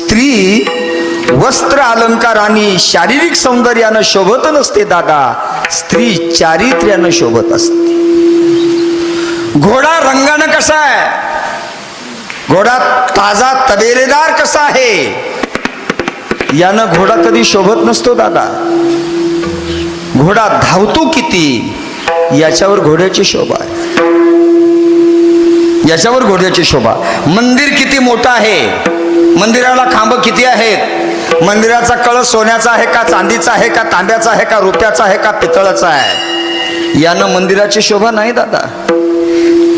स्त्री वस्त्र अलंकार आणि शारीरिक सौंदर्यानं शोभत नसते दादा, स्त्री चारित्र्यानं शोभत असते. घोडा रंगानं कसा आहे, घोडा ताजा तबेलेदार कसा आहे, यानं घोडा कधी शोभत नसतो दादा. घोडा धावतो किती याच्यावर घोड्याची शोभा आहे, याच्यावर घोड्याची शोभा. मंदिर किती मोठं आहे, मंदिराला खांब किती आहेत, मंदिराचा कळस सोन्याचा आहे का, चांदीचा आहे का, तांब्याचा आहे का, रुपयाचा आहे का, पितळाचा आहे, यानं मंदिराची शोभा नाही दादा.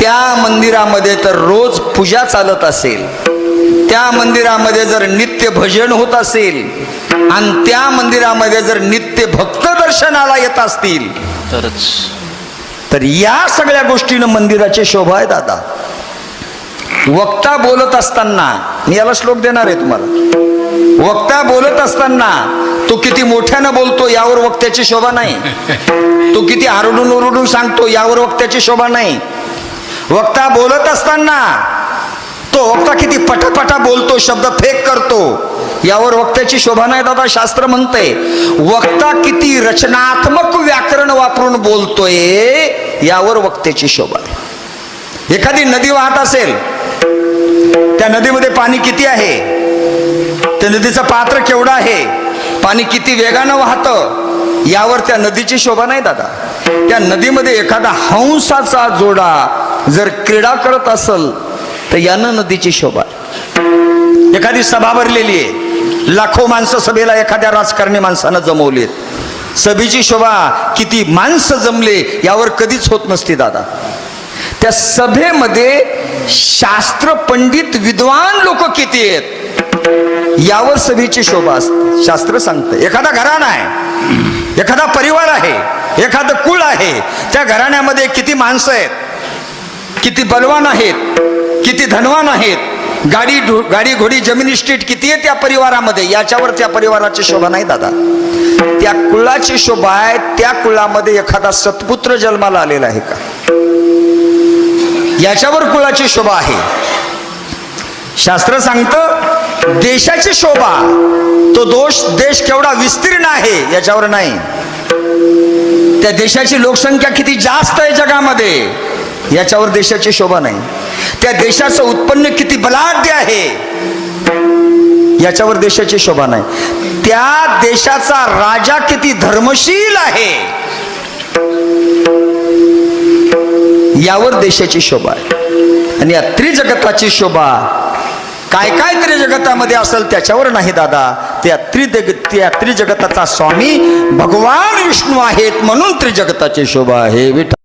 त्या मंदिरामध्ये तर रोज पूजा चालत असेल, त्या मंदिरामध्ये जर नित्य भजन होत असेल आणि त्या मंदिरामध्ये जर नित्य भक्त दर्शनाला येत असतील तर या सगळ्या गोष्टीनं मंदिराची शोभा आहे दादा. वक्ता बोलत असताना, मी याला श्लोक देणार आहे तुम्हाला, वक्ता बोलत असताना तो किती मोठ्यानं बोलतो यावर वक्त्याची शोभा नाही, तो किती आरडून ओरडून सांगतो यावर वक्त्याची शोभा नाही. वक्ता बोलत असताना तो वक्ता किती पटापटा बोलतो, शब्द फेक करतो, यावर वक्त्याची शोभा नाही दादा. शास्त्र म्हणते वक्ता किती रचनात्मक व्याकरण वापरून बोलतोय यावर वक्त्याची शोभा आहे. एखादी नदी वाहत असेल, त्या नदीमध्ये पाणी किती आहे, त्या नदीचं पात्र केवढं आहे, पाणी किती वेगानं वाहतं, यावर त्या नदीची शोभा नाही दादा. त्या नदीमध्ये एखादा हंसाचा जोडा जर क्रीडा करत असेल तर यानं नदीची शोभा. एखादी सभा भरलेली आहे, लाखो माणसं सभेला एखाद्या राजकारणी माणसानं जमवलीत, सभेची शोभा किती माणसं जमले यावर कधीच होत नसती दादा. त्या सभेमध्ये शास्त्र पंडित विद्वान लोक किती आहेत यावर सभेची शोभा असते. शास्त्र सांगतं एखादा घराणा आहे, एखादा परिवार आहे, एखादं कुळ आहे, त्या घराण्यामध्ये किती माणसं आहेत, किती बलवान आहेत, किती धनवान आहेत, गाडी घोडी जमीन इस्टेट किती आहे त्या परिवारामध्ये, याच्यावर त्या परिवाराची शोभा नाही दादा. त्या कुळाची शोभा आहे त्या कुळामध्ये एखादा सत्पुत्र जन्माला आलेला आहे का, याच्यावर कुळाची शोभा आहे. शास्त्र सांगतं देशाची शोभा, तो देश केवढा विस्तीर्ण आहे याच्यावर नाही, त्या देशाची लोकसंख्या किती जास्त आहे जगामध्ये याच्यावर देशाची शोभा नाही, त्या देशाचं उत्पन्न किती बलाढ्य आहे याच्यावर देशाची शोभा नाही, त्या देशाचा राजा किती धर्मशील आहे यावर देशाची शोभा आहे. आणि या त्रिजगताची शोभा काय काय त्रिजगतामध्ये असेल त्याच्यावर नाही दादा. त्या त्रिजगताचा स्वामी भगवान विष्णू आहेत म्हणून त्रिजगताची शोभा आहे.